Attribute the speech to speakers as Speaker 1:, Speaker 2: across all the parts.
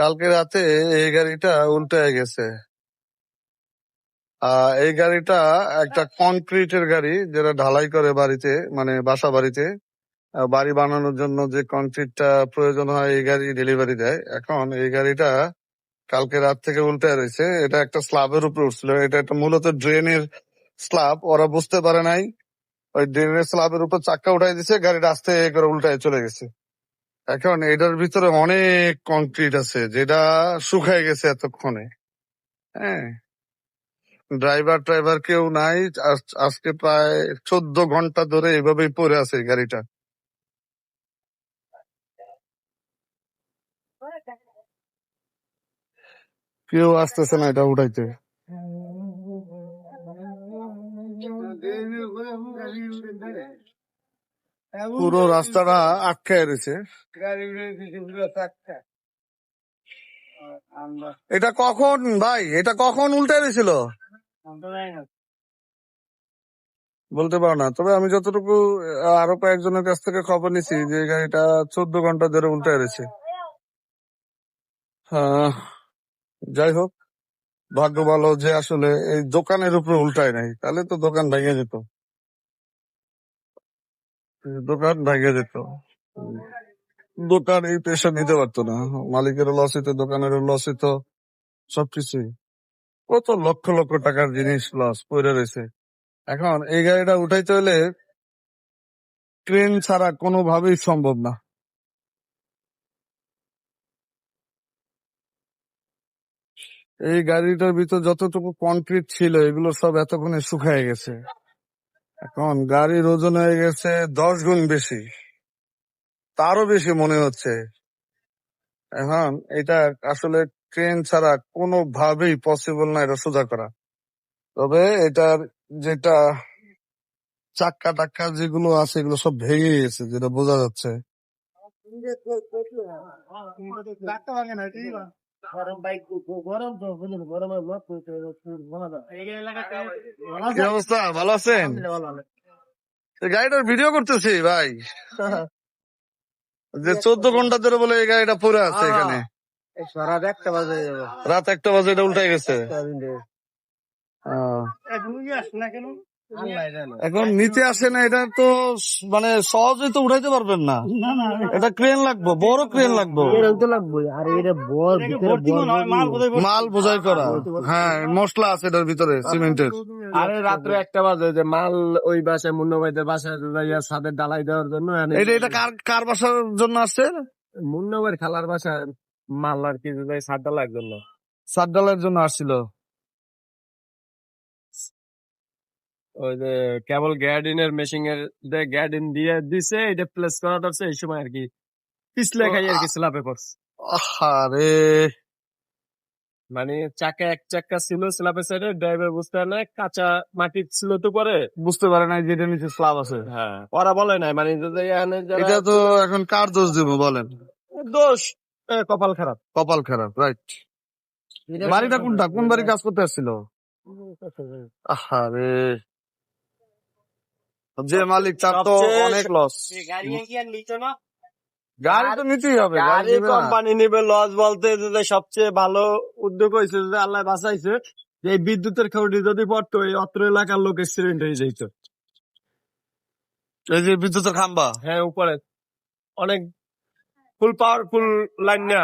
Speaker 1: কালকে রাতে এই গাড়িটা উল্টে গেছে। এই গাড়িটা একটা কনক্রিটের গাড়ি, যেটা ঢালাই করে বাড়িতে, মানে বাসা বাড়িতে বাড়ি বানানোর জন্য যে কনক্রিটটা প্রয়োজন হয় এই গাড়ি ডেলিভারি দেয়। এখন এই গাড়িটা কালকে রাত থেকে উল্টে রয়েছে। এটা একটা স্ল্যাবের উপরে উঠছিল। এটা একটা মূলত ড্রেনের স্ল্যাব, ওরা বুঝতে পারে নাই। ওই ড্রেনের স্ল্যাবের উপর চাক্কা উঠাই দিছে, গাড়িটা আস্তে করে উল্টায় চলে গেছে। এখন এটার ভিতরে অনেক কংক্রিট আছে, যেটা শুকায় গেছে এতক্ষণে। হ্যাঁ, ড্রাইভার কেউ নাই। আজকে প্রায় 14 ঘন্টা ধরে এভাবেই পড়ে আছে এই গাড়িটা। কেউ আসতেছে না এটা উঠাইতে। পুরো রাস্তাটা আটকায় রয়েছে। এটা কখন ভাই, এটা কখন উল্টে গেছিল বলতে পারো না? তবে আমি যতটুকু আরো কয়েকজনের কাছ থেকে খবর নিছি যে এই গাড়িটা 14 ঘন্টা ধরে উল্টে রয়েছে। যাই হোক, ভাগ্য ভালো যে আসলে এই দোকানের উপরে উল্টায় নাই, তাহলে তো দোকান ভেঙে যেত। দোকান ভেঙে যেত, দোকান এই প্রেশার নিতে পারতো না। মালিকেরও লস হইতো, দোকানেরও লস হইতো, সবকিছুই। কত লক্ষ লক্ষ টাকার জিনিস লস পড়ে রয়েছে। এখন এই গাড়িটা উঠাইতে হলে ট্রেন ছাড়া কোনোভাবেই সম্ভব না। এই গাড়িটার ভিতর যতটুকু কনক্রিট ছিল এগুলো সব এতক্ষণে শুকায় গেছে। এখন গাড়ির ওজন হয়ে গেছে 10 গুণ বেশি, তারও বেশি মনে হচ্ছে। এখন এটা আসলে ট্রেন ছাড়া কোনোভাবেই পসিবল না এটা সোজা করা। তবে এটার যেটা চাক্কা টাক্কা যেগুলো আছে এগুলো সব ভেঙে গেছে, যেটা বোঝা যাচ্ছে। কি অবস্থা, ভালো আছেন? এই গাড়িটার ভিডিও করতেছি ভাই। যে 14 ঘন্টা ধরে বলে এই গাড়িটা পড়ে আছে এখানে। রাত 1টা বাজে এটা উল্টে গেছে। এখন নিতে আসে না, এটা তো মানে সহজে তো উঠাইতে পারবেন না। এটা ক্রেন লাগবে, বড় ক্রেন লাগবে। মাল বোঝাই করা, হ্যাঁ, মশলা আছে এটার ভিতরে সিমেন্টের।
Speaker 2: আরে রাত্রে 1টা বাজে যে মাল ওই বাসায় মুন্না ভাইদের বাসায় ছাদের ডালাই দেওয়ার জন্য।
Speaker 1: এটা কার বাসার জন্য আসছে?
Speaker 2: মুন্না ভাইয়ের খালার বাসায় মাল আর কি ছাদ ডালাইয়ের জন্য।
Speaker 1: ছাদ ডালাইয়ের জন্য আসছিল।
Speaker 2: ওই যে কেবল গ্যাডিনের মেশিন এর গ্যাডিন দিয়ে দিছে, এটা প্লেস করাটা হচ্ছে এই সময় আর কি পিছলে খাই আর কি স্ল্যাবে পড়ছে।
Speaker 1: আরে
Speaker 2: মানে এক চাকা ছিল স্ল্যাবের সাইডে, ড্রাইভার বুঝতে পারে না, কাঁচা মাটি ছিল তো পরে
Speaker 1: বুঝতে পারে না যে এটা নিচে স্ল্যাব আছে।
Speaker 2: হ্যাঁ, ওরা বলে নাই মানে
Speaker 1: এটা তো এখন কার দোষ দিব বলেন?
Speaker 2: দোষ কপাল খারাপ।
Speaker 1: কপাল খারাপ, রাইট। বাড়িটা কোনটা, কোন বাড়ি কাজ করতে আসছিল? আরে যে মালিক তার তো অনেক লস। গাড়ি তো নিতেই হবে,
Speaker 2: গাড়ি কোম্পানি নিবে লস বলতে সবচেয়ে ভালো উদ্যোগ হয়েছে যে আল্লাহ বাঁচাইছে যে এই বিদ্যুতের খুঁটি যদি পড়তো এই অত্র এলাকার লোক অ্যাক্সিডেন্ট হয়ে যেত।
Speaker 1: এই যে বিদ্যুতের খাম্বা,
Speaker 2: হ্যাঁ, উপরে অনেক ফুল পাওয়ারফুল লাইন না,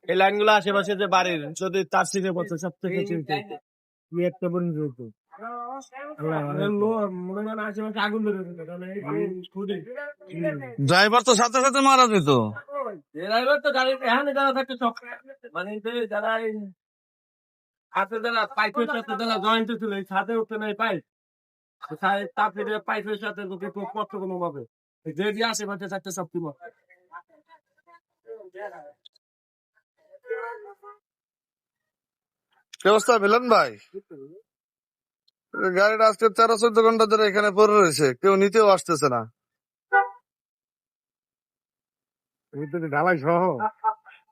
Speaker 2: এই লাইন গুলো আশেপাশে যে বাড়ির যদি তার সিটে পড়তো সবথেকে চিন্তা একটা বন্ধ হতো।
Speaker 1: ড্রাইভার তো সাথে সাথে মারা যেত।
Speaker 2: ড্রাইভার তো গাড়ি এখানে যারা থাকতো সব মানে যারা হাতে যারা পাইপের সাথে যারা জয়েন্ট ছিল এই ছাদে উঠতে নাই পাইপ, তারপরে পাইপের সাথে যদি পড়তো কোনো ভাবে যে দিয়ে আশেপাশে থাকতে সব কি
Speaker 1: ব্যবস্থা পেলেন ভাই? গাড়িটা আজকে 13-14 ঘন্টা ধরে এখানে পড়ে রয়েছে, কেউ নিতেও আসতেছে না।
Speaker 2: ঢালাই সহ,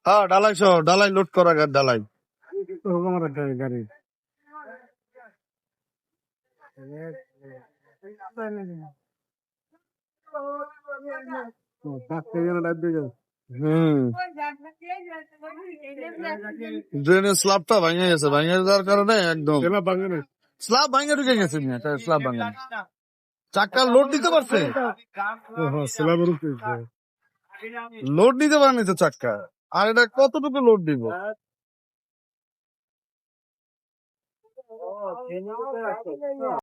Speaker 1: হ্যাঁ, ডালাই সহ, ডালাই লোড করা ডালাই।
Speaker 2: গাড়ি
Speaker 1: ড্রেনের স্ল্যাবটা ভাঙে গেছে, ভাঙে যাওয়ার কারণে একদম স্ল্যাব ভাঙে ঢুকে গেছে, স্ল্যাব ভাঙে চাক্কা লোড দিতে পারছে, লোড দিতে পারেনি তো চাক্কা, আর এটা কতটুকু লোড দিব?